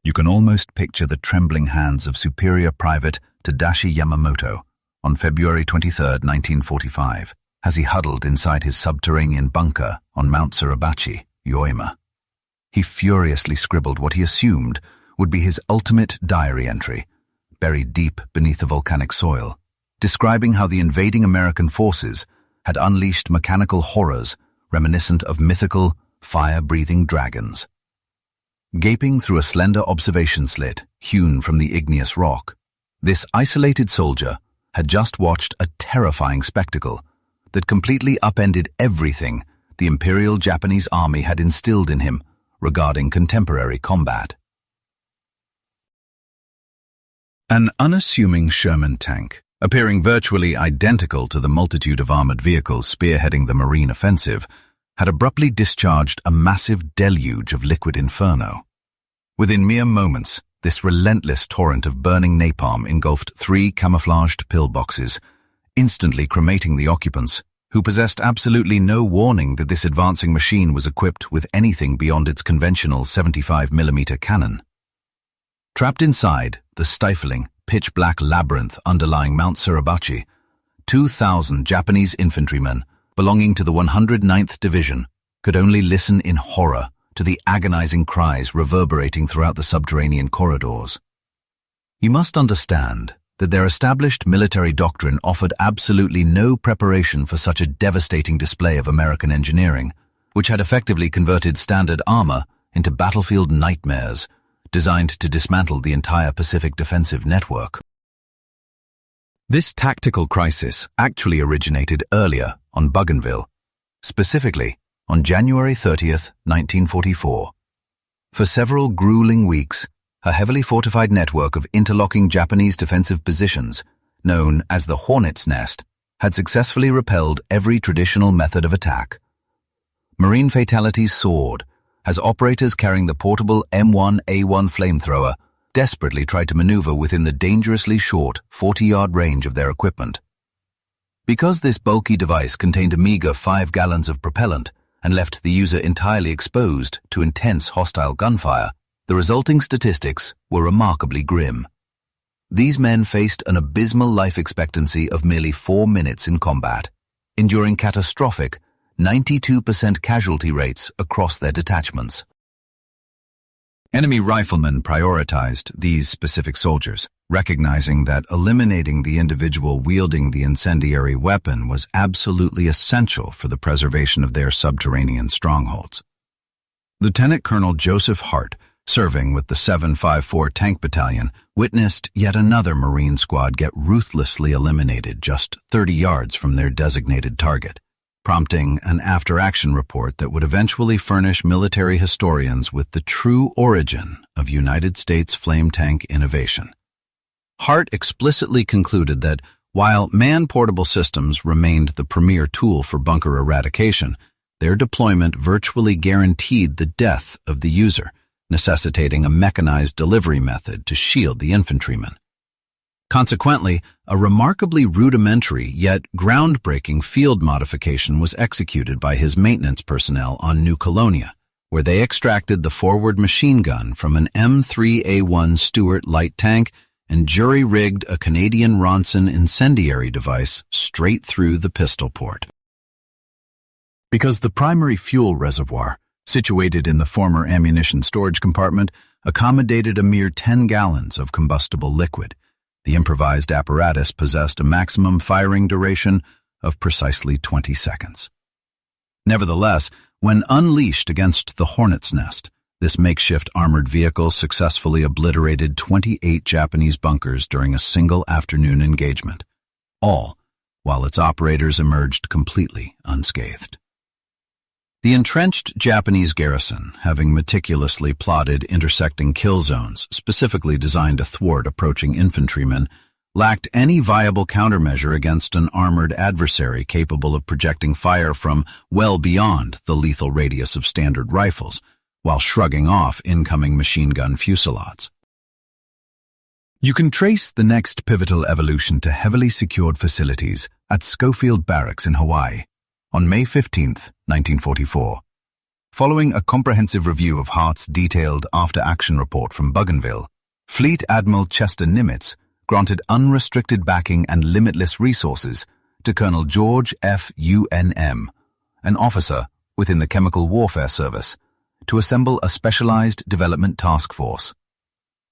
You can almost picture the trembling hands of Superior Private Tadashi Yamamoto on February 23, 1945, as he huddled inside his subterranean bunker on Mount Suribachi, Yoima. He furiously scribbled what he assumed would be his ultimate diary entry, buried deep beneath the volcanic soil, describing how the invading American forces had unleashed mechanical horrors reminiscent of mythical, fire-breathing dragons. Gaping through a slender observation slit hewn from the igneous rock, this isolated soldier had just watched a terrifying spectacle that completely upended everything the Imperial Japanese Army had instilled in him regarding contemporary combat. An unassuming Sherman tank, appearing virtually identical to the multitude of armored vehicles spearheading the Marine offensive, had abruptly discharged a massive deluge of liquid inferno. Within mere moments, this relentless torrent of burning napalm engulfed 3 camouflaged pillboxes, instantly cremating the occupants, who possessed absolutely no warning that this advancing machine was equipped with anything beyond its conventional 75mm cannon. Trapped inside the stifling, pitch-black labyrinth underlying Mount Suribachi, 2,000 Japanese infantrymen belonging to the 109th Division could only listen in horror to the agonizing cries reverberating throughout the subterranean corridors. You must understand that their established military doctrine offered absolutely no preparation for such a devastating display of American engineering, which had effectively converted standard armor into battlefield nightmares designed to dismantle the entire Pacific defensive network. This tactical crisis actually originated earlier on Bougainville, specifically on January 30th, 1944. For several grueling weeks, a heavily fortified network of interlocking Japanese defensive positions, known as the Hornet's Nest, had successfully repelled every traditional method of attack. Marine fatalities soared as operators carrying the portable M1A1 flamethrower desperately tried to maneuver within the dangerously short 40-yard range of their equipment. Because this bulky device contained a meager 5 gallons of propellant and left the user entirely exposed to intense hostile gunfire, the resulting statistics were remarkably grim. These men faced an abysmal life expectancy of merely 4 minutes in combat, enduring catastrophic 92% casualty rates across their detachments. Enemy riflemen prioritized these specific soldiers, recognizing that eliminating the individual wielding the incendiary weapon was absolutely essential for the preservation of their subterranean strongholds. Lieutenant Colonel Joseph Hart, serving with the 754 Tank Battalion, witnessed yet another Marine squad get ruthlessly eliminated just 30 yards from their designated target, prompting an after-action report that would eventually furnish military historians with the true origin of United States flame tank innovation. Hart explicitly concluded that while man-portable systems remained the premier tool for bunker eradication, their deployment virtually guaranteed the death of the user, necessitating a mechanized delivery method to shield the infantrymen. Consequently, a remarkably rudimentary yet groundbreaking field modification was executed by his maintenance personnel on New Caledonia, where they extracted the forward machine gun from an M3A1 Stuart light tank and jury-rigged a Canadian Ronson incendiary device straight through the pistol port. Because the primary fuel reservoir, situated in the former ammunition storage compartment, accommodated a mere 10 gallons of combustible liquid, the improvised apparatus possessed a maximum firing duration of precisely 20 seconds. Nevertheless, when unleashed against the Hornet's Nest, this makeshift armored vehicle successfully obliterated 28 Japanese bunkers during a single afternoon engagement, all while its operators emerged completely unscathed. The entrenched Japanese garrison, having meticulously plotted intersecting kill zones specifically designed to thwart approaching infantrymen, lacked any viable countermeasure against an armored adversary capable of projecting fire from well beyond the lethal radius of standard rifles, while shrugging off incoming machine gun fusillades. You can trace the next pivotal evolution to heavily secured facilities at Schofield Barracks in Hawaii on May 15, 1944. Following a comprehensive review of Hart's detailed after-action report from Bougainville, Fleet Admiral Chester Nimitz granted unrestricted backing and limitless resources to Colonel George F. UNM, an officer within the Chemical Warfare Service, to assemble a specialized development task force.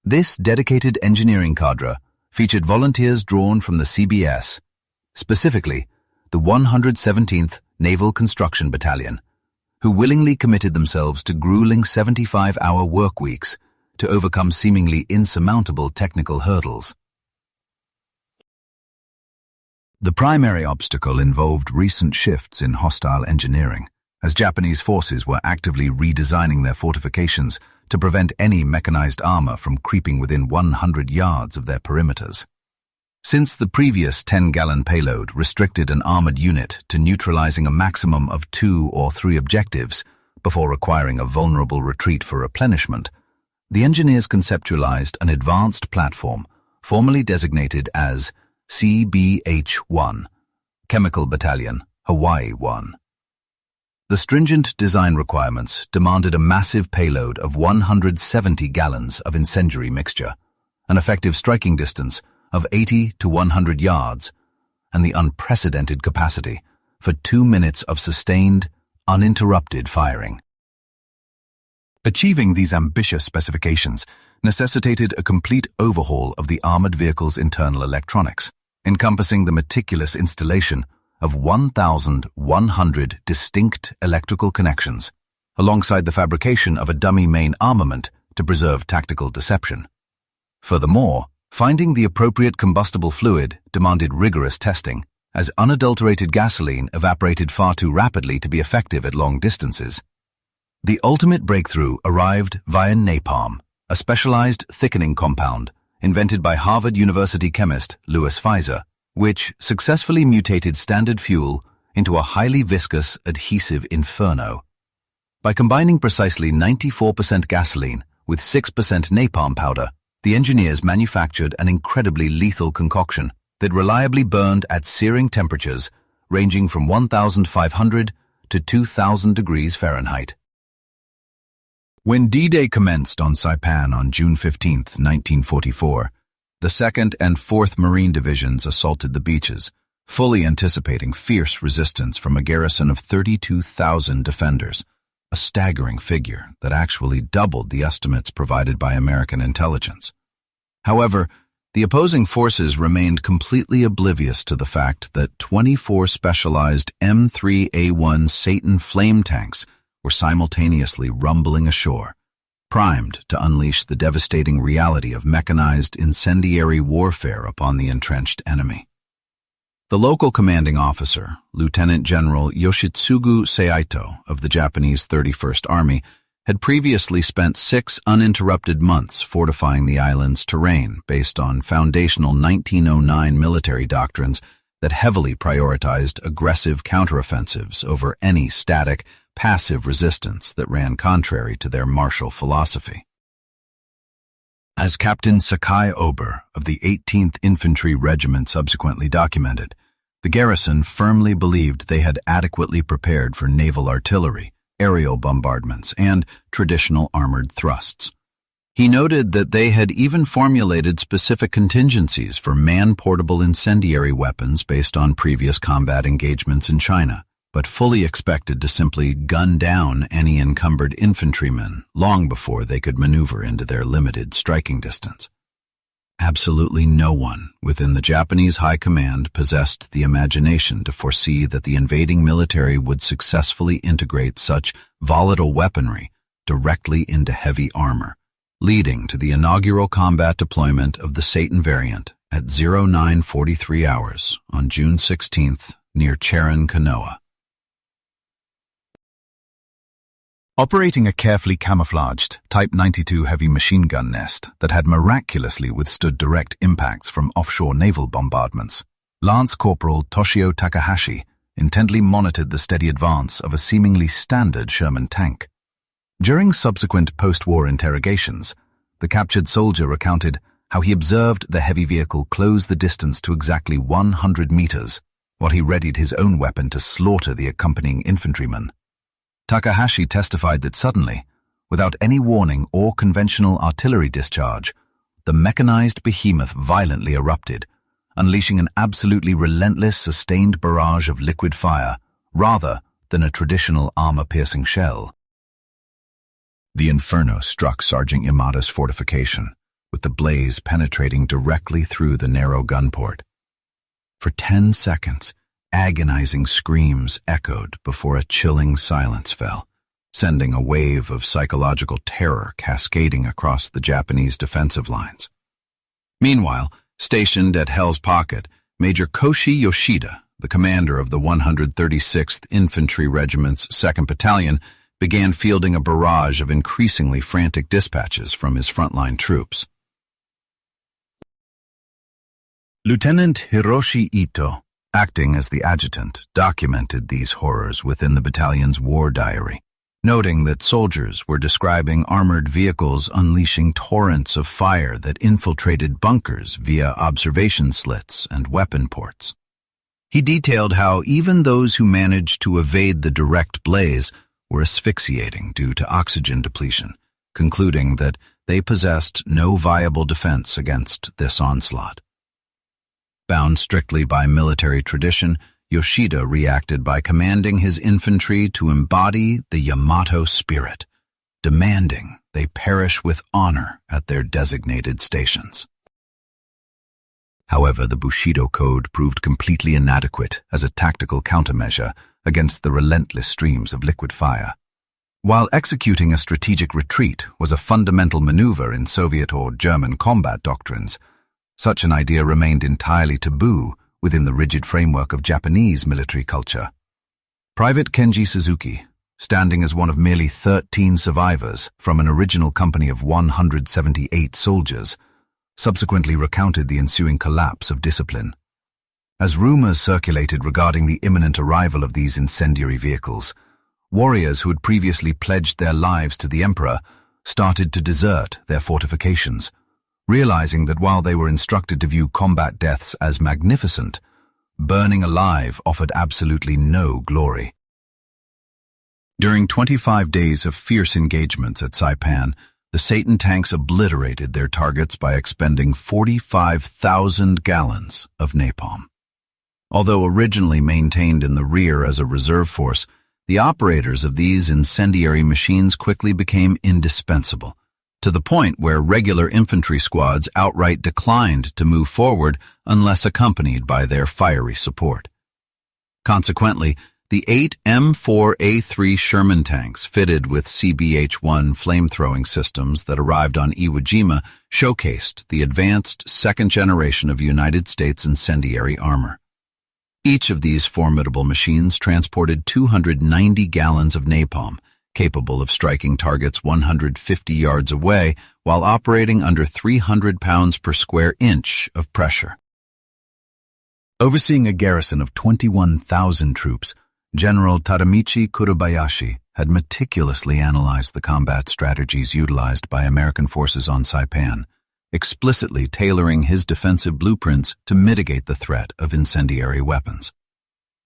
This dedicated engineering cadre featured volunteers drawn from the CBS, specifically the 117th Naval Construction Battalion, who willingly committed themselves to grueling 75-hour work weeks to overcome seemingly insurmountable technical hurdles. The primary obstacle involved recent shifts in hostile engineering, as Japanese forces were actively redesigning their fortifications to prevent any mechanized armor from creeping within 100 yards of their perimeters. Since the previous 10-gallon payload restricted an armored unit to neutralizing a maximum of 2 or 3 objectives before requiring a vulnerable retreat for replenishment, the engineers conceptualized an advanced platform formally designated as CBH-1, Chemical Battalion, Hawaii 1. The stringent design requirements demanded a massive payload of 170 gallons of incendiary mixture, an effective striking distance of 80 to 100 yards, and the unprecedented capacity for 2 minutes of sustained, uninterrupted firing. Achieving these ambitious specifications necessitated a complete overhaul of the armored vehicle's internal electronics, encompassing the meticulous installation of 1,100 distinct electrical connections, alongside the fabrication of a dummy main armament to preserve tactical deception. Furthermore, finding the appropriate combustible fluid demanded rigorous testing, as unadulterated gasoline evaporated far too rapidly to be effective at long distances. The ultimate breakthrough arrived via napalm, a specialized thickening compound invented by Harvard University chemist Louis Pfizer, which successfully mutated standard fuel into a highly viscous, adhesive inferno. By combining precisely 94% gasoline with 6% napalm powder, the engineers manufactured an incredibly lethal concoction that reliably burned at searing temperatures ranging from 1,500 to 2,000 degrees Fahrenheit. When D-Day commenced on Saipan on June 15, 1944, the 2nd and 4th Marine Divisions assaulted the beaches, fully anticipating fierce resistance from a garrison of 32,000 defenders, a staggering figure that actually doubled the estimates provided by American intelligence. However, the opposing forces remained completely oblivious to the fact that 24 specialized M3A1 Satan flame tanks were simultaneously rumbling ashore, primed to unleash the devastating reality of mechanized incendiary warfare upon the entrenched enemy. The local commanding officer, Lieutenant General Yoshitsugu Saito of the Japanese 31st Army, had previously spent 6 uninterrupted months fortifying the island's terrain based on foundational 1909 military doctrines that heavily prioritized aggressive counteroffensives over any static, passive resistance that ran contrary to their martial philosophy. As Captain Sakai Ober of the 18th Infantry Regiment subsequently documented, the garrison firmly believed they had adequately prepared for naval artillery, aerial bombardments, and traditional armored thrusts. He noted that they had even formulated specific contingencies for man-portable incendiary weapons based on previous combat engagements in China, but fully expected to simply gun down any encumbered infantrymen long before they could maneuver into their limited striking distance. Absolutely no one within the Japanese high command possessed the imagination to foresee that the invading military would successfully integrate such volatile weaponry directly into heavy armor, leading to the inaugural combat deployment of the Satan variant at 0943 hours on June 16th near Charon, Kanoa. Operating a carefully camouflaged Type 92 heavy machine gun nest that had miraculously withstood direct impacts from offshore naval bombardments, Lance Corporal Toshio Takahashi intently monitored the steady advance of a seemingly standard Sherman tank. During subsequent post-war interrogations, the captured soldier recounted how he observed the heavy vehicle close the distance to exactly 100 meters, while he readied his own weapon to slaughter the accompanying infantrymen. Takahashi testified that suddenly, without any warning or conventional artillery discharge, the mechanized behemoth violently erupted, unleashing an absolutely relentless, sustained barrage of liquid fire, rather than a traditional armor-piercing shell. The inferno struck Sergeant Yamada's fortification, with the blaze penetrating directly through the narrow gun port. For 10 seconds, agonizing screams echoed before a chilling silence fell, sending a wave of psychological terror cascading across the Japanese defensive lines. Meanwhile, stationed at Hell's Pocket, Major Koshi Yoshida, the commander of the 136th Infantry Regiment's 2nd Battalion, began fielding a barrage of increasingly frantic dispatches from his frontline troops. Lieutenant Hiroshi Ito, acting as the adjutant, documented these horrors within the battalion's war diary, noting that soldiers were describing armored vehicles unleashing torrents of fire that infiltrated bunkers via observation slits and weapon ports. He detailed how even those who managed to evade the direct blaze were asphyxiating due to oxygen depletion, concluding that they possessed no viable defense against this onslaught. Bound strictly by military tradition, Yoshida reacted by commanding his infantry to embody the Yamato spirit, demanding they perish with honor at their designated stations. However, the Bushido Code proved completely inadequate as a tactical countermeasure against the relentless streams of liquid fire. While executing a strategic retreat was a fundamental maneuver in Soviet or German combat doctrines, such an idea remained entirely taboo within the rigid framework of Japanese military culture. Private Kenji Suzuki, standing as one of merely 13 survivors from an original company of 178 soldiers, subsequently recounted the ensuing collapse of discipline. As rumors circulated regarding the imminent arrival of these incendiary vehicles, warriors who had previously pledged their lives to the emperor started to desert their fortifications, realizing that while they were instructed to view combat deaths as magnificent, burning alive offered absolutely no glory. During 25 days of fierce engagements at Saipan, the Satan tanks obliterated their targets by expending 45,000 gallons of napalm. Although originally maintained in the rear as a reserve force, the operators of these incendiary machines quickly became indispensable, to the point where regular infantry squads outright declined to move forward unless accompanied by their fiery support. Consequently, the 8 M4A3 Sherman tanks fitted with CBH-1 flamethrowing systems that arrived on Iwo Jima showcased the advanced second generation of United States incendiary armor. Each of these formidable machines transported 290 gallons of napalm, capable of striking targets 150 yards away while operating under 300 pounds per square inch of pressure. Overseeing a garrison of 21,000 troops, General Tadamichi Kurobayashi had meticulously analyzed the combat strategies utilized by American forces on Saipan, explicitly tailoring his defensive blueprints to mitigate the threat of incendiary weapons.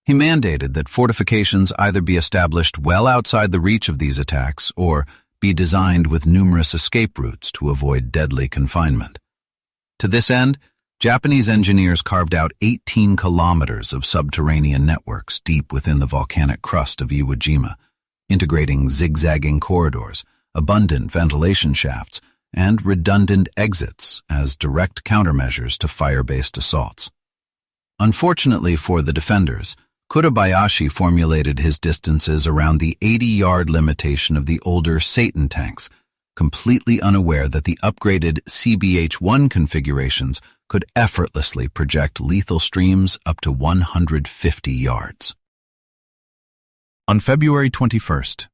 He mandated that fortifications either be established well outside the reach of these attacks or be designed with numerous escape routes to avoid deadly confinement. To this end, Japanese engineers carved out 18 kilometers of subterranean networks deep within the volcanic crust of Iwo Jima, integrating zigzagging corridors, abundant ventilation shafts, and redundant exits as direct countermeasures to fire-based assaults. Unfortunately for the defenders, Kurobayashi formulated his distances around the 80-yard limitation of the older Satan tanks, completely unaware that the upgraded CBH-1 configurations could effortlessly project lethal streams up to 150 yards. On February 21,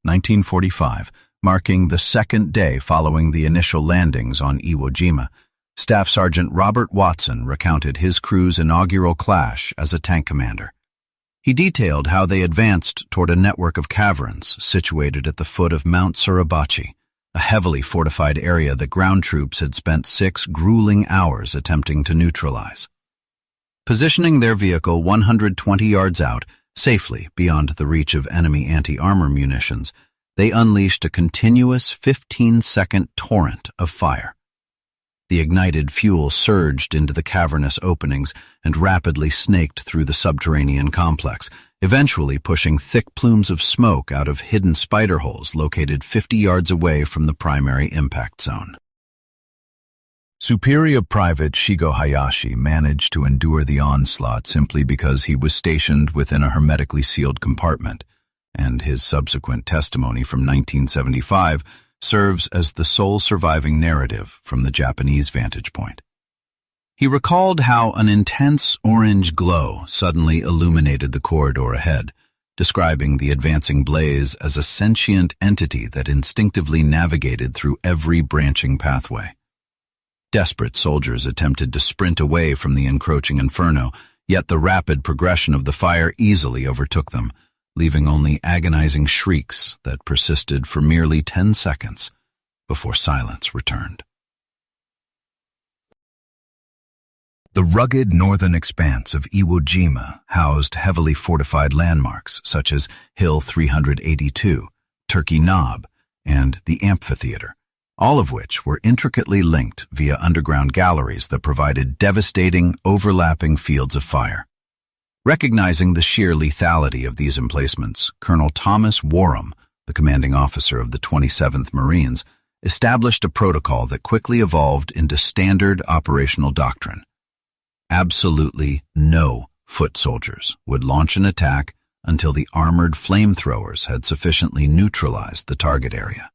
1945, marking the second day following the initial landings on Iwo Jima, Staff Sergeant Robert Watson recounted his crew's inaugural clash as a tank commander. He detailed how they advanced toward a network of caverns situated at the foot of Mount Suribachi, a heavily fortified area that ground troops had spent 6 grueling hours attempting to neutralize. Positioning their vehicle 120 yards out, Safely beyond the reach of enemy anti-armor munitions, they unleashed a continuous 15-second torrent of fire. The ignited fuel surged into the cavernous openings and rapidly snaked through the subterranean complex, eventually pushing thick plumes of smoke out of hidden spider holes located 50 yards away from the primary impact zone. Superior Private Shigo Hayashi managed to endure the onslaught simply because he was stationed within a hermetically sealed compartment, and his subsequent testimony from 1975 serves as the sole surviving narrative from the Japanese vantage point. He recalled how an intense orange glow suddenly illuminated the corridor ahead, describing the advancing blaze as a sentient entity that instinctively navigated through every branching pathway. Desperate soldiers attempted to sprint away from the encroaching inferno, yet the rapid progression of the fire easily overtook them, leaving only agonizing shrieks that persisted for merely 10 seconds before silence returned. The rugged northern expanse of Iwo Jima housed heavily fortified landmarks such as Hill 382, Turkey Knob, and the Amphitheater, all of which were intricately linked via underground galleries that provided devastating, overlapping fields of fire. Recognizing the sheer lethality of these emplacements, Colonel Thomas Warham, the commanding officer of the 27th Marines, established a protocol that quickly evolved into standard operational doctrine. Absolutely no foot soldiers would launch an attack until the armored flamethrowers had sufficiently neutralized the target area.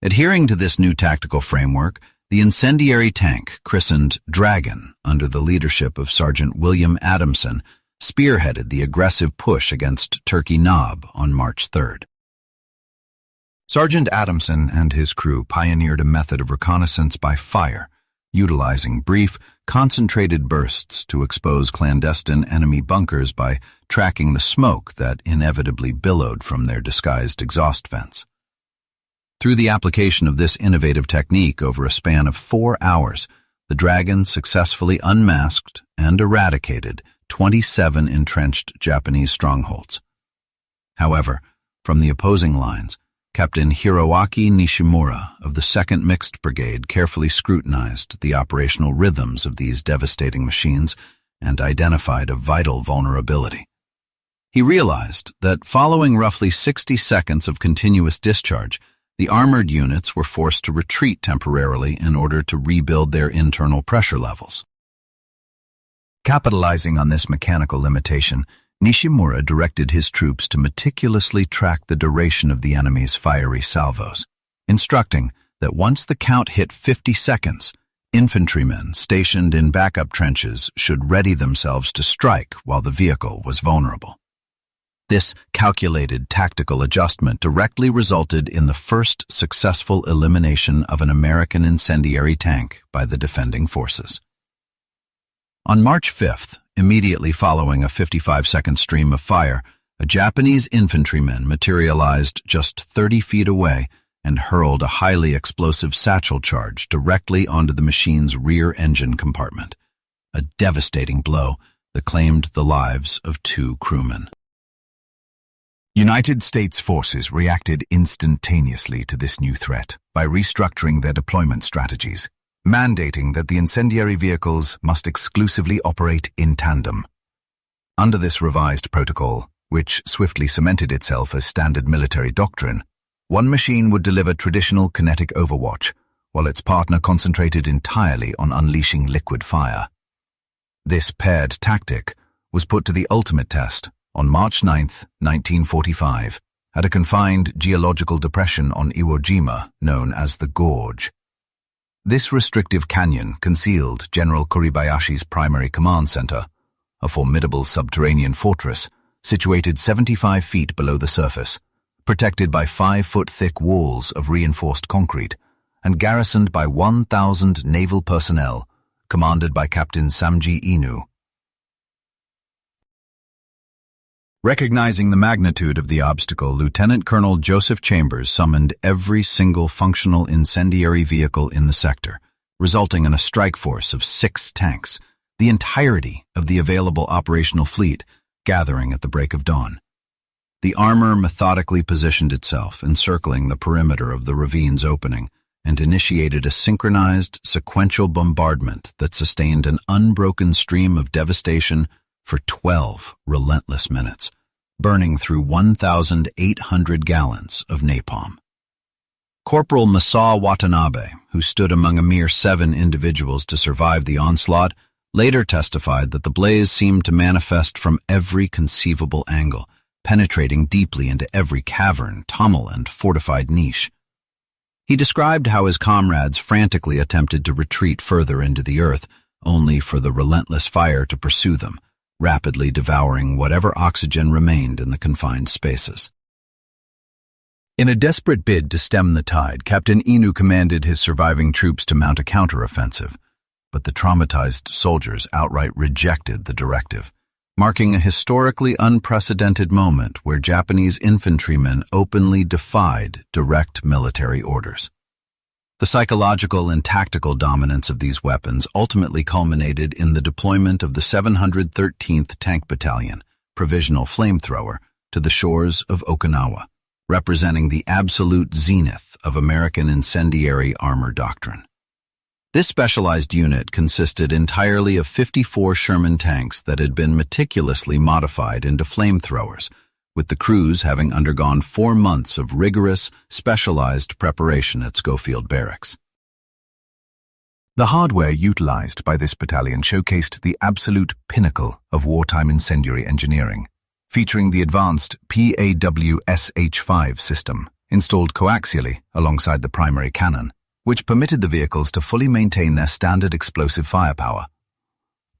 Adhering to this new tactical framework, the incendiary tank, christened Dragon under the leadership of Sergeant William Adamson, spearheaded the aggressive push against Turkey Knob on March 3rd. Sergeant Adamson and his crew pioneered a method of reconnaissance by fire, utilizing brief, concentrated bursts to expose clandestine enemy bunkers by tracking the smoke that inevitably billowed from their disguised exhaust vents. Through the application of this innovative technique over a span of 4 hours, the Dragon successfully unmasked and eradicated 27 entrenched Japanese strongholds. However, from the opposing lines, Captain Hiroaki Nishimura of the 2nd Mixed Brigade carefully scrutinized the operational rhythms of these devastating machines and identified a vital vulnerability. He realized that following roughly 60 seconds of continuous discharge, the armored units were forced to retreat temporarily in order to rebuild their internal pressure levels. Capitalizing on this mechanical limitation, Nishimura directed his troops to meticulously track the duration of the enemy's fiery salvos, instructing that once the count hit 50 seconds, infantrymen stationed in backup trenches should ready themselves to strike while the vehicle was vulnerable. This calculated tactical adjustment directly resulted in the first successful elimination of an American incendiary tank by the defending forces. On March 5th, immediately following a 55-second stream of fire, a Japanese infantryman materialized just 30 feet away and hurled a highly explosive satchel charge directly onto the machine's rear engine compartment, a devastating blow that claimed the lives of 2 crewmen. United States forces reacted instantaneously to this new threat by restructuring their deployment strategies, mandating that the incendiary vehicles must exclusively operate in tandem. Under this revised protocol, which swiftly cemented itself as standard military doctrine, one machine would deliver traditional kinetic overwatch, while its partner concentrated entirely on unleashing liquid fire. This paired tactic was put to the ultimate test on March 9, 1945, at a confined geological depression on Iwo Jima known as the Gorge. This restrictive canyon concealed General Kuribayashi's primary command center, a formidable subterranean fortress situated 75 feet below the surface, protected by 5-foot-thick walls of reinforced concrete, and garrisoned by 1,000 naval personnel, commanded by Captain Samji Inu. Recognizing the magnitude of the obstacle, Lieutenant Colonel Joseph Chambers summoned every single functional incendiary vehicle in the sector, resulting in a strike force of 6 tanks, the entirety of the available operational fleet, gathering at the break of dawn. The armor methodically positioned itself, encircling the perimeter of the ravine's opening, and initiated a synchronized, sequential bombardment that sustained an unbroken stream of devastation for 12 relentless minutes, burning through 1,800 gallons of napalm. Corporal Masao Watanabe, who stood among a mere 7 individuals to survive the onslaught, later testified that the blaze seemed to manifest from every conceivable angle, penetrating deeply into every cavern, tunnel, and fortified niche. He described how his comrades frantically attempted to retreat further into the earth, only for the relentless fire to pursue them, rapidly devouring whatever oxygen remained in the confined spaces. In a desperate bid to stem the tide, Captain Inu commanded his surviving troops to mount a counteroffensive, but the traumatized soldiers outright rejected the directive, marking a historically unprecedented moment where Japanese infantrymen openly defied direct military orders. The psychological and tactical dominance of these weapons ultimately culminated in the deployment of the 713th Tank Battalion, provisional flamethrower, to the shores of Okinawa, representing the absolute zenith of American incendiary armor doctrine. This specialized unit consisted entirely of 54 Sherman tanks that had been meticulously modified into flamethrowers, with the crews having undergone 4 months of rigorous, specialized preparation at Schofield Barracks. The hardware utilized by this battalion showcased the absolute pinnacle of wartime incendiary engineering, featuring the advanced PAW-SH-5 system, installed coaxially alongside the primary cannon, which permitted the vehicles to fully maintain their standard explosive firepower.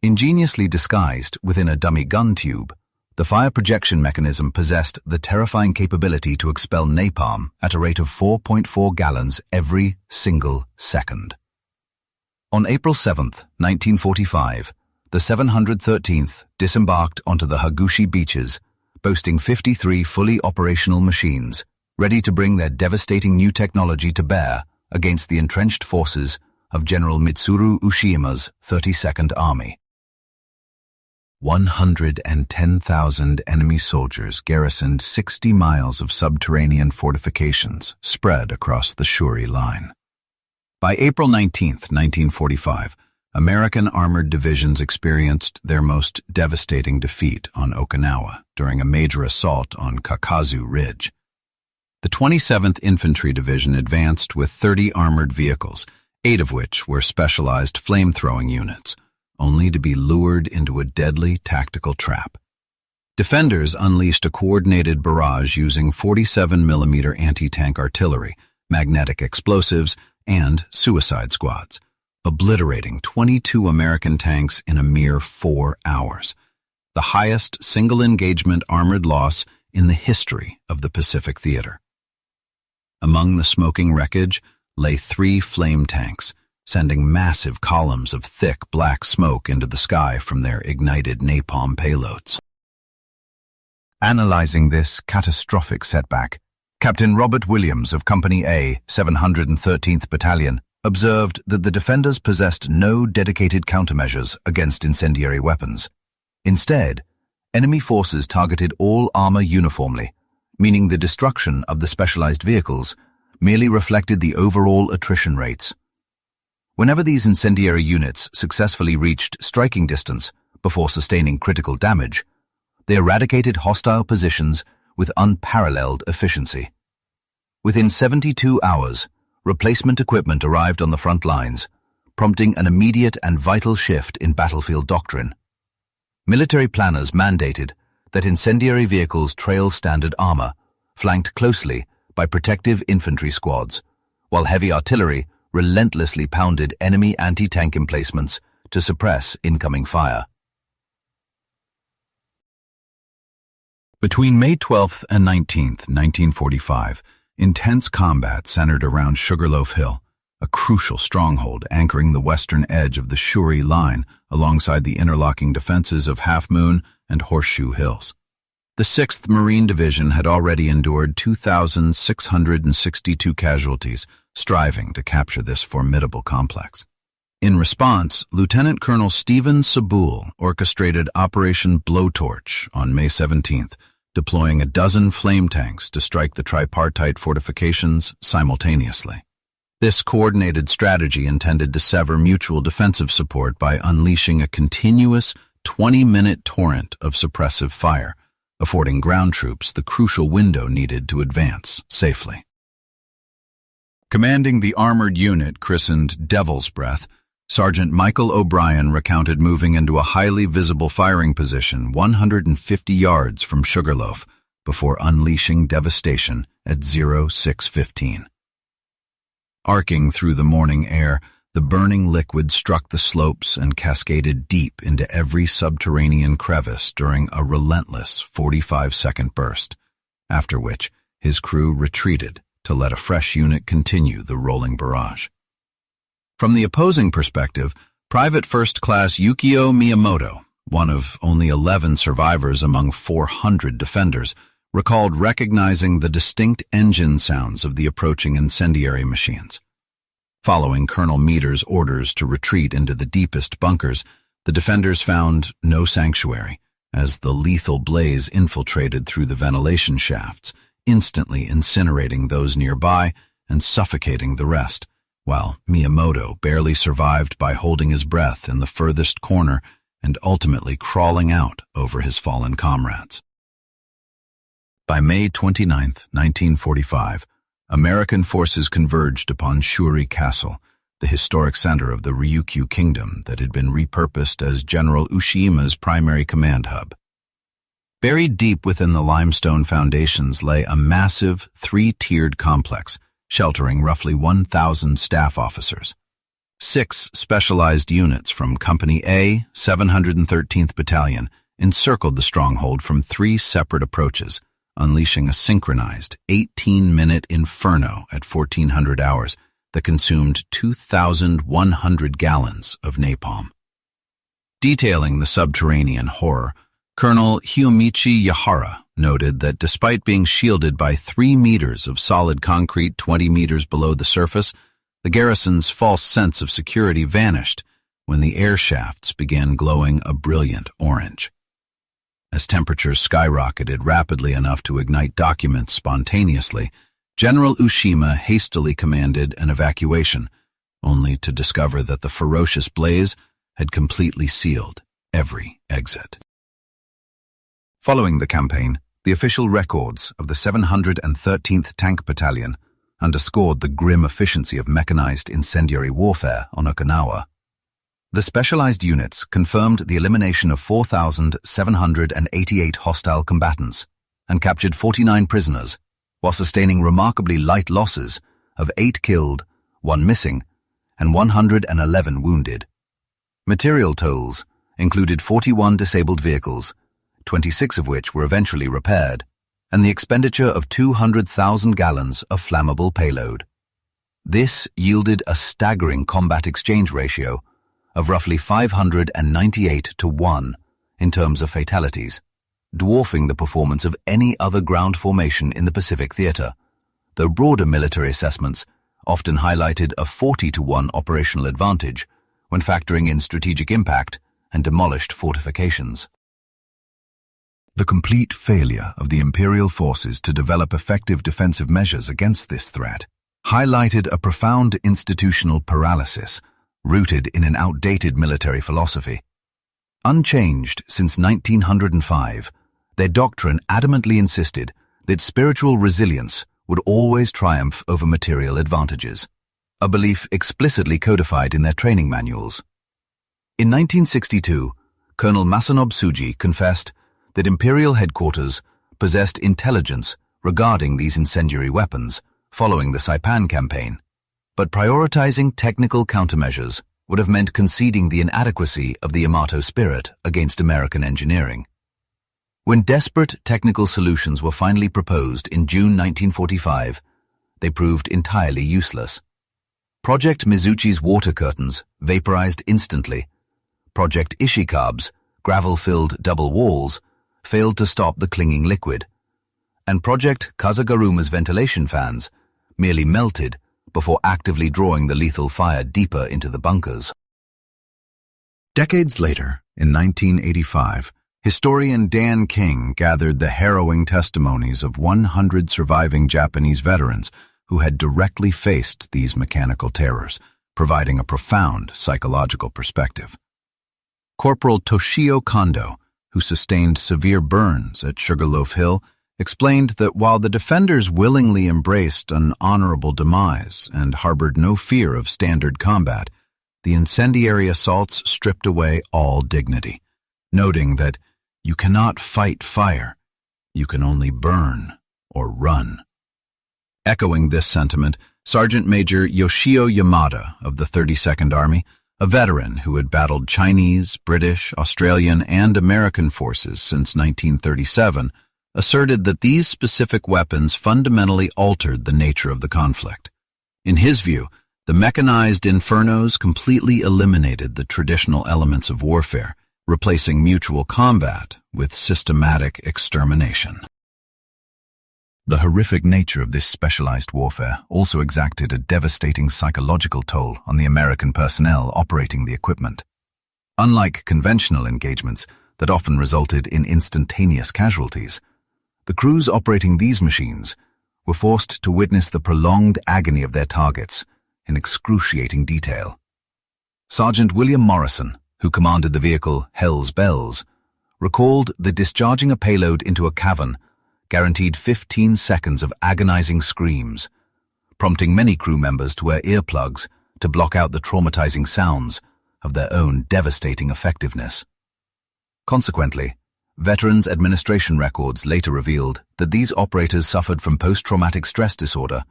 Ingeniously disguised within a dummy gun tube, the fire projection mechanism possessed the terrifying capability to expel napalm at a rate of 4.4 gallons every single second. On April 7, 1945, the 713th disembarked onto the Hagushi beaches, boasting 53 fully operational machines, ready to bring their devastating new technology to bear against the entrenched forces of General Mitsuru Ushima's 32nd Army. 110,000 enemy soldiers garrisoned 60 miles of subterranean fortifications spread across the Shuri line. By April 19, 1945, American armored divisions experienced their most devastating defeat on Okinawa during a major assault on Kakazu Ridge. The 27th Infantry Division advanced with 30 armored vehicles, 8 of which were specialized flame-throwing units, only to be lured into a deadly tactical trap. Defenders unleashed a coordinated barrage using 47mm anti-tank artillery, magnetic explosives, and suicide squads, obliterating 22 American tanks in a mere 4 hours, the highest single-engagement armored loss in the history of the Pacific Theater. Among the smoking wreckage lay 3 flame tanks, sending massive columns of thick black smoke into the sky from their ignited napalm payloads. Analyzing this catastrophic setback, Captain Robert Williams of Company A, 713th Battalion, observed that the defenders possessed no dedicated countermeasures against incendiary weapons. Instead, enemy forces targeted all armor uniformly, meaning the destruction of the specialized vehicles merely reflected the overall attrition rates. Whenever these incendiary units successfully reached striking distance before sustaining critical damage, they eradicated hostile positions with unparalleled efficiency. Within 72 hours, replacement equipment arrived on the front lines, prompting an immediate and vital shift in battlefield doctrine. Military planners mandated that incendiary vehicles trail standard armor, flanked closely by protective infantry squads, while heavy artillery relentlessly pounded enemy anti-tank emplacements to suppress incoming fire. Between May 12th and 19th, 1945, intense combat centered around Sugarloaf Hill, a crucial stronghold anchoring the western edge of the Shuri line alongside the interlocking defenses of Half Moon and Horseshoe Hills. The 6th Marine Division had already endured 2,662 casualties, striving to capture this formidable complex. In response, Lieutenant Colonel Stephen Sabul orchestrated Operation Blowtorch on May 17th, deploying a dozen flame tanks to strike the tripartite fortifications simultaneously. This coordinated strategy intended to sever mutual defensive support by unleashing a continuous 20-minute torrent of suppressive fire, affording ground troops the crucial window needed to advance safely. Commanding the armored unit christened Devil's Breath, Sergeant Michael O'Brien recounted moving into a highly visible firing position 150 yards from Sugarloaf before unleashing devastation at 06:15. Arcing through the morning air, the burning liquid struck the slopes and cascaded deep into every subterranean crevice during a relentless 45-second burst, after which his crew retreated to let a fresh unit continue the rolling barrage. From the opposing perspective, Private First Class Yukio Miyamoto, one of only 11 survivors among 400 defenders, recalled recognizing the distinct engine sounds of the approaching incendiary machines. Following Colonel Meader's orders to retreat into the deepest bunkers, the defenders found no sanctuary, as the lethal blaze infiltrated through the ventilation shafts, instantly incinerating those nearby and suffocating the rest, while Miyamoto barely survived by holding his breath in the furthest corner and ultimately crawling out over his fallen comrades. By May 29, 1945, American forces converged upon Shuri Castle, the historic center of the Ryukyu Kingdom that had been repurposed as General Ushima's primary command hub. Buried deep within the limestone foundations lay a massive, three-tiered complex, sheltering roughly 1,000 staff officers. 6 specialized units from Company A, 713th Battalion, encircled the stronghold from 3 separate approaches, unleashing a synchronized 18-minute inferno at 1400 hours that consumed 2,100 gallons of napalm. Detailing the subterranean horror, Colonel Hiyomichi Yahara noted that despite being shielded by 3 meters of solid concrete 20 meters below the surface, the garrison's false sense of security vanished when the air shafts began glowing a brilliant orange. As temperatures skyrocketed rapidly enough to ignite documents spontaneously, General Ushima hastily commanded an evacuation, only to discover that the ferocious blaze had completely sealed every exit. Following the campaign, the official records of the 713th Tank Battalion underscored the grim efficiency of mechanized incendiary warfare on Okinawa. The specialized units confirmed the elimination of 4,788 hostile combatants and captured 49 prisoners, while sustaining remarkably light losses of 8 killed, 1 missing, and 111 wounded. Material tolls included 41 disabled vehicles, 26 of which were eventually repaired, and the expenditure of 200,000 gallons of flammable payload. This yielded a staggering combat exchange ratio of roughly 598 to 1 in terms of fatalities, dwarfing the performance of any other ground formation in the Pacific Theater, though broader military assessments often highlighted a 40 to 1 operational advantage when factoring in strategic impact and demolished fortifications. The complete failure of the Imperial forces to develop effective defensive measures against this threat highlighted a profound institutional paralysis rooted in an outdated military philosophy. Unchanged since 1905, their doctrine adamantly insisted that spiritual resilience would always triumph over material advantages, a belief explicitly codified in their training manuals. In 1962, Colonel Masanobu Tsuji confessed that Imperial headquarters possessed intelligence regarding these incendiary weapons following the Saipan campaign, but prioritizing technical countermeasures would have meant conceding the inadequacy of the Yamato spirit against American engineering. When desperate technical solutions were finally proposed in June 1945, they proved entirely useless. Project Mizuchi's water curtains vaporized instantly. Project Ishikabe's gravel-filled double walls failed to stop the clinging liquid, and Project Kazagaruma's ventilation fans merely melted before actively drawing the lethal fire deeper into the bunkers. Decades later, in 1985, historian Dan King gathered the harrowing testimonies of 100 surviving Japanese veterans who had directly faced these mechanical terrors, providing a profound psychological perspective. Corporal Toshio Kondo, who sustained severe burns at Sugarloaf Hill, explained that while the defenders willingly embraced an honorable demise and harbored no fear of standard combat, the incendiary assaults stripped away all dignity, noting that you cannot fight fire, you can only burn or run. Echoing this sentiment, Sergeant Major Yoshio Yamada of the 32nd Army, a veteran who had battled Chinese, British, Australian, and American forces since 1937, asserted that these specific weapons fundamentally altered the nature of the conflict. In his view, the mechanized infernos completely eliminated the traditional elements of warfare, replacing mutual combat with systematic extermination. The horrific nature of this specialized warfare also exacted a devastating psychological toll on the American personnel operating the equipment. Unlike conventional engagements that often resulted in instantaneous casualties, the crews operating these machines were forced to witness the prolonged agony of their targets in excruciating detail. Sergeant William Morrison, who commanded the vehicle Hell's Bells, recalled that discharging a payload into a cavern guaranteed 15 seconds of agonizing screams, prompting many crew members to wear earplugs to block out the traumatizing sounds of their own devastating effectiveness. Consequently, Veterans Administration records later revealed that these operators suffered from post-traumatic stress disorder,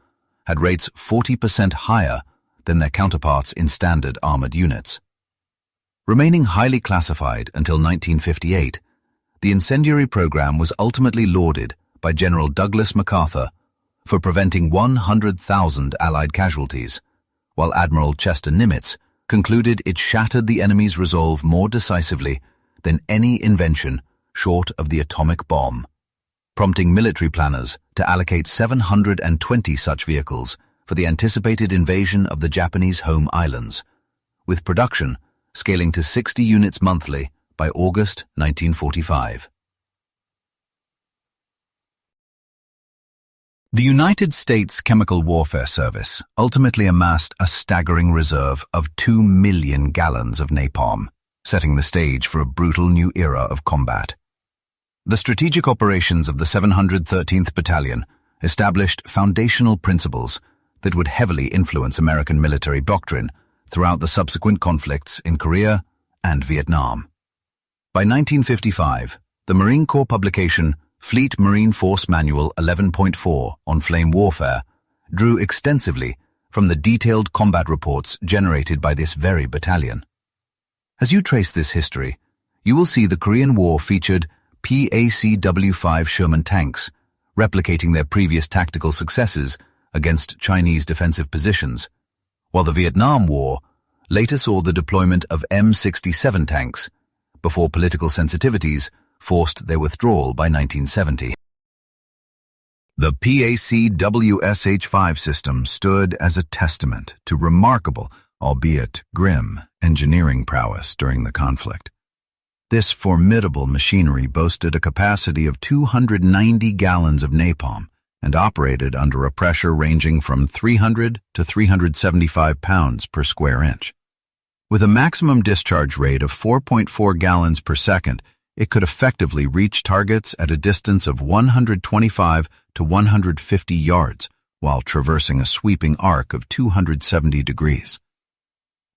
had rates 40% higher than their counterparts in standard armored units. Remaining highly classified until 1958, the incendiary program was ultimately lauded by General Douglas MacArthur for preventing 100,000 Allied casualties, while Admiral Chester Nimitz concluded it shattered the enemy's resolve more decisively than any invention short of the atomic bomb, prompting military planners to allocate 720 such vehicles for the anticipated invasion of the Japanese home islands, with production scaling to 60 units monthly by August 1945. The United States Chemical Warfare Service ultimately amassed a staggering reserve of 2 million gallons of napalm, setting the stage for a brutal new era of combat. The strategic operations of the 713th Battalion established foundational principles that would heavily influence American military doctrine throughout the subsequent conflicts in Korea and Vietnam. By 1955, the Marine Corps publication Fleet Marine Force Manual 11.4 on flame warfare drew extensively from the detailed combat reports generated by this very battalion. As you trace this history, you will see the Korean War featured PACW-5 Sherman tanks, replicating their previous tactical successes against Chinese defensive positions, while the Vietnam War later saw the deployment of M67 tanks, before political sensitivities forced their withdrawal by 1970. The PACW-SH-5 system stood as a testament to remarkable, albeit grim, engineering prowess during the conflict. This formidable machinery boasted a capacity of 290 gallons of napalm and operated under a pressure ranging from 300 to 375 pounds per square inch. With a maximum discharge rate of 4.4 gallons per second, it could effectively reach targets at a distance of 125 to 150 yards while traversing a sweeping arc of 270 degrees.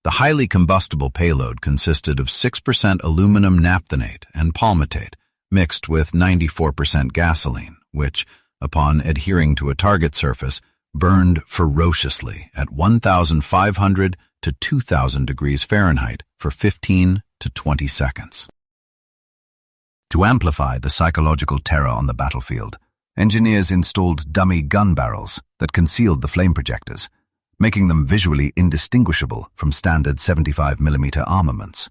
The highly combustible payload consisted of 6% aluminum naphthenate and palmitate mixed with 94% gasoline, which, upon adhering to a target surface, burned ferociously at 1,500 to 2,000 degrees Fahrenheit for 15 to 20 seconds. To amplify the psychological terror on the battlefield, engineers installed dummy gun barrels that concealed the flame projectors, making them visually indistinguishable from standard 75mm armaments.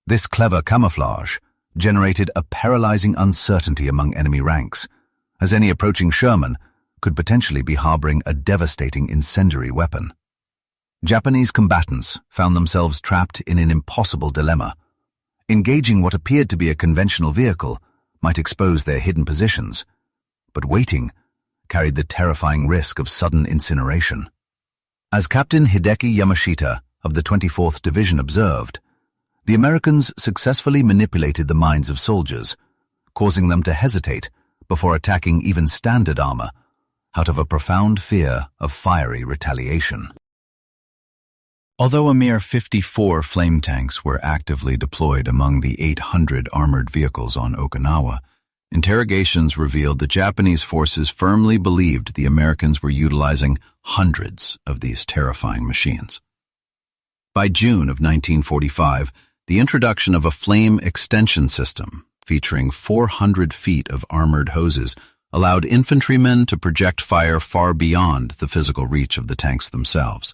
This clever camouflage generated a paralyzing uncertainty among enemy ranks, as any approaching Sherman could potentially be harboring a devastating incendiary weapon. Japanese combatants found themselves trapped in an impossible dilemma. Engaging what appeared to be a conventional vehicle might expose their hidden positions, but waiting carried the terrifying risk of sudden incineration. As Captain Hideki Yamashita of the 24th Division observed, the Americans successfully manipulated the minds of soldiers, causing them to hesitate before attacking even standard armor, out of a profound fear of fiery retaliation. Although a mere 54 flame tanks were actively deployed among the 800 armored vehicles on Okinawa, interrogations revealed the Japanese forces firmly believed the Americans were utilizing hundreds of these terrifying machines. By June of 1945, the introduction of a flame extension system featuring 400 feet of armored hoses allowed infantrymen to project fire far beyond the physical reach of the tanks themselves.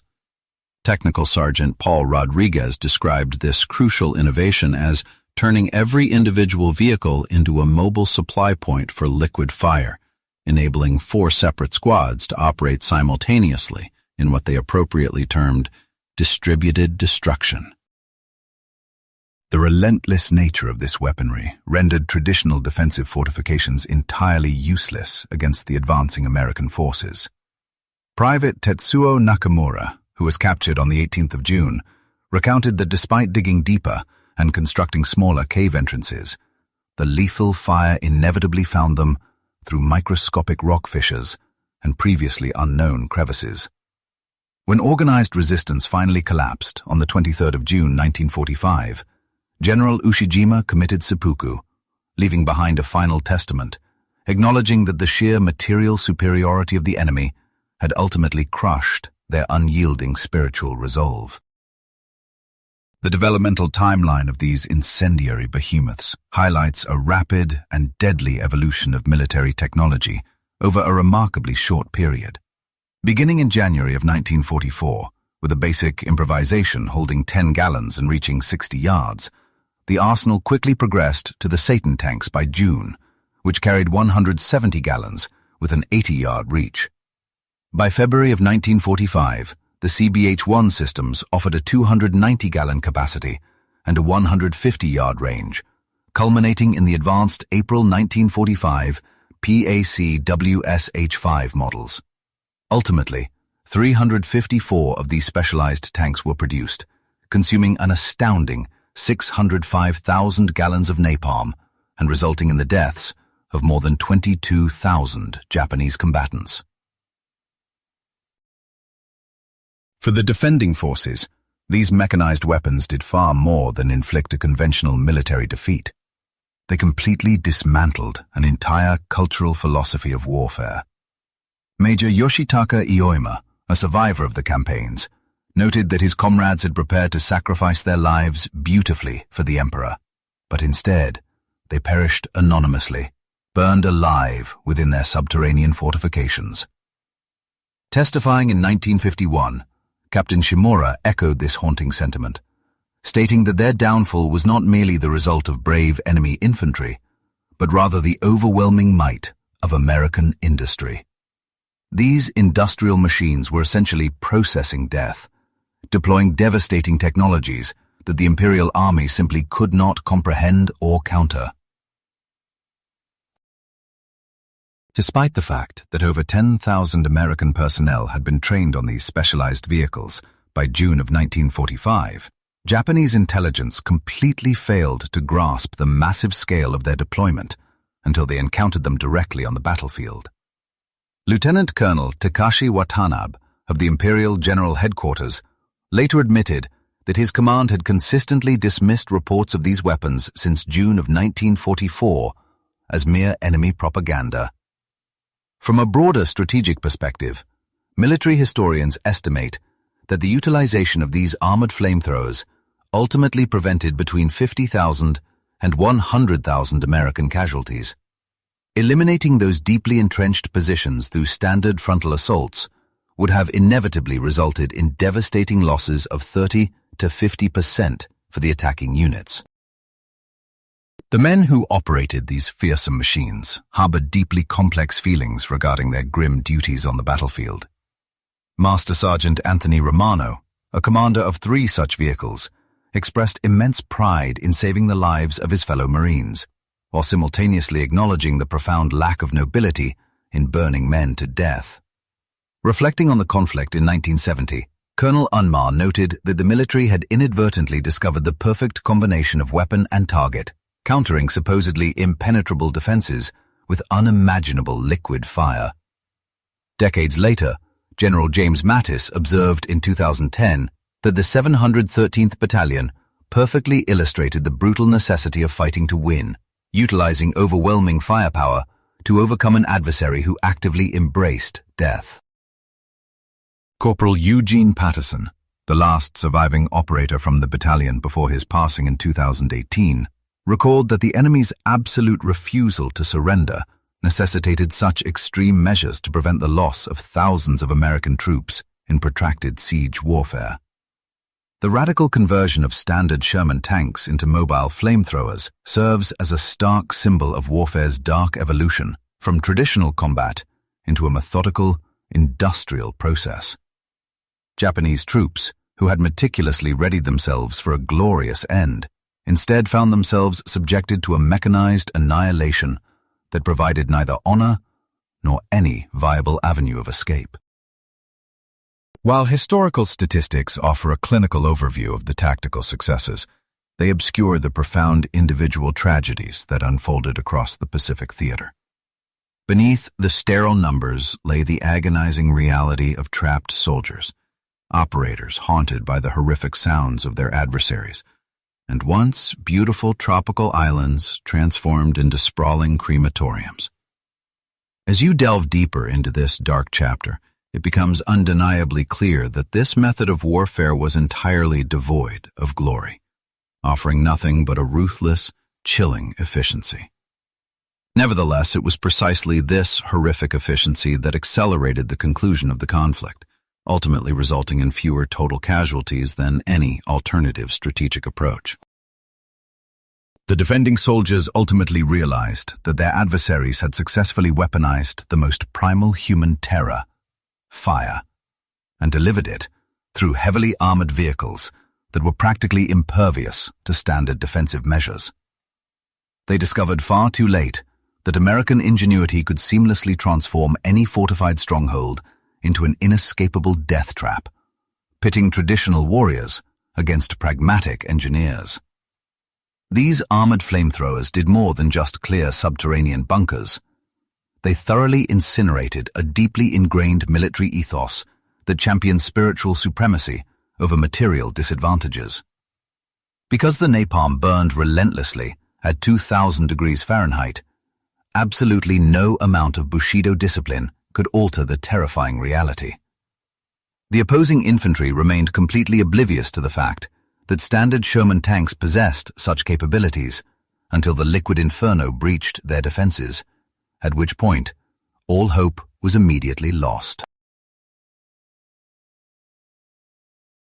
Technical Sergeant Paul Rodriguez described this crucial innovation as turning every individual vehicle into a mobile supply point for liquid fire, enabling 4 separate squads to operate simultaneously in what they appropriately termed distributed destruction. The relentless nature of this weaponry rendered traditional defensive fortifications entirely useless against the advancing American forces. Private Tetsuo Nakamura, who was captured on the 18th of June, recounted that despite digging deeper and constructing smaller cave entrances, the lethal fire inevitably found them through microscopic rock fissures and previously unknown crevices. When organized resistance finally collapsed on the 23rd of June 1945, General Ushijima committed seppuku, leaving behind a final testament, acknowledging that the sheer material superiority of the enemy had ultimately crushed their unyielding spiritual resolve. The developmental timeline of these incendiary behemoths highlights a rapid and deadly evolution of military technology over a remarkably short period. Beginning in January of 1944, with a basic improvisation holding 10 gallons and reaching 60 yards, the arsenal quickly progressed to the Satan tanks by June, which carried 170 gallons with an 80-yard reach. By February of 1945, the CBH-1 systems offered a 290-gallon capacity and a 150-yard range, culminating in the advanced April 1945 PAC-WSH-5 models. Ultimately, 354 of these specialized tanks were produced, consuming an astounding 605,000 gallons of napalm and resulting in the deaths of more than 22,000 Japanese combatants. For the defending forces, these mechanized weapons did far more than inflict a conventional military defeat. They completely dismantled an entire cultural philosophy of warfare. Major Yoshitaka Ioima, a survivor of the campaigns, noted that his comrades had prepared to sacrifice their lives beautifully for the emperor, but instead, they perished anonymously, burned alive within their subterranean fortifications. Testifying in 1951, Captain Shimura echoed this haunting sentiment, stating that their downfall was not merely the result of brave enemy infantry, but rather the overwhelming might of American industry. These industrial machines were essentially processing death, deploying devastating technologies that the Imperial Army simply could not comprehend or counter. Despite the fact that over 10,000 American personnel had been trained on these specialized vehicles by June of 1945, Japanese intelligence completely failed to grasp the massive scale of their deployment until they encountered them directly on the battlefield. Lieutenant Colonel Takashi Watanabe of the Imperial General Headquarters later admitted that his command had consistently dismissed reports of these weapons since June of 1944 as mere enemy propaganda. From a broader strategic perspective, military historians estimate that the utilization of these armored flamethrowers ultimately prevented between 50,000 and 100,000 American casualties. Eliminating those deeply entrenched positions through standard frontal assaults would have inevitably resulted in devastating losses of 30 to 50% for the attacking units. The men who operated these fearsome machines harbored deeply complex feelings regarding their grim duties on the battlefield. Master Sergeant Anthony Romano, a commander of 3 such vehicles, expressed immense pride in saving the lives of his fellow Marines, while simultaneously acknowledging the profound lack of nobility in burning men to death. Reflecting on the conflict in 1970, Colonel Unmar noted that the military had inadvertently discovered the perfect combination of weapon and target, countering supposedly impenetrable defenses with unimaginable liquid fire. Decades later, General James Mattis observed in 2010 that the 713th Battalion perfectly illustrated the brutal necessity of fighting to win, utilizing overwhelming firepower to overcome an adversary who actively embraced death. Corporal Eugene Patterson, the last surviving operator from the battalion before his passing in 2018, recalled that the enemy's absolute refusal to surrender necessitated such extreme measures to prevent the loss of thousands of American troops in protracted siege warfare. The radical conversion of standard Sherman tanks into mobile flamethrowers serves as a stark symbol of warfare's dark evolution from traditional combat into a methodical, industrial process. Japanese troops, who had meticulously readied themselves for a glorious end, instead found themselves subjected to a mechanized annihilation that provided neither honor nor any viable avenue of escape. While historical statistics offer a clinical overview of the tactical successes, they obscure the profound individual tragedies that unfolded across the Pacific theater. Beneath the sterile numbers lay the agonizing reality of trapped soldiers, operators haunted by the horrific sounds of their adversaries, and once beautiful tropical islands transformed into sprawling crematoriums. As you delve deeper into this dark chapter, it becomes undeniably clear that this method of warfare was entirely devoid of glory, offering nothing but a ruthless, chilling efficiency. Nevertheless, it was precisely this horrific efficiency that accelerated the conclusion of the conflict, ultimately resulting in fewer total casualties than any alternative strategic approach. The defending soldiers ultimately realized that their adversaries had successfully weaponized the most primal human terror, fire, and delivered it through heavily armored vehicles that were practically impervious to standard defensive measures. They discovered far too late that American ingenuity could seamlessly transform any fortified stronghold into an inescapable death trap, pitting traditional warriors against pragmatic engineers. These armored flamethrowers did more than just clear subterranean bunkers. They thoroughly incinerated a deeply ingrained military ethos that championed spiritual supremacy over material disadvantages. Because the napalm burned relentlessly at 2,000 degrees Fahrenheit, absolutely no amount of Bushido discipline could alter the terrifying reality. The opposing infantry remained completely oblivious to the fact that standard Sherman tanks possessed such capabilities until the liquid inferno breached their defenses, at which point all hope was immediately lost.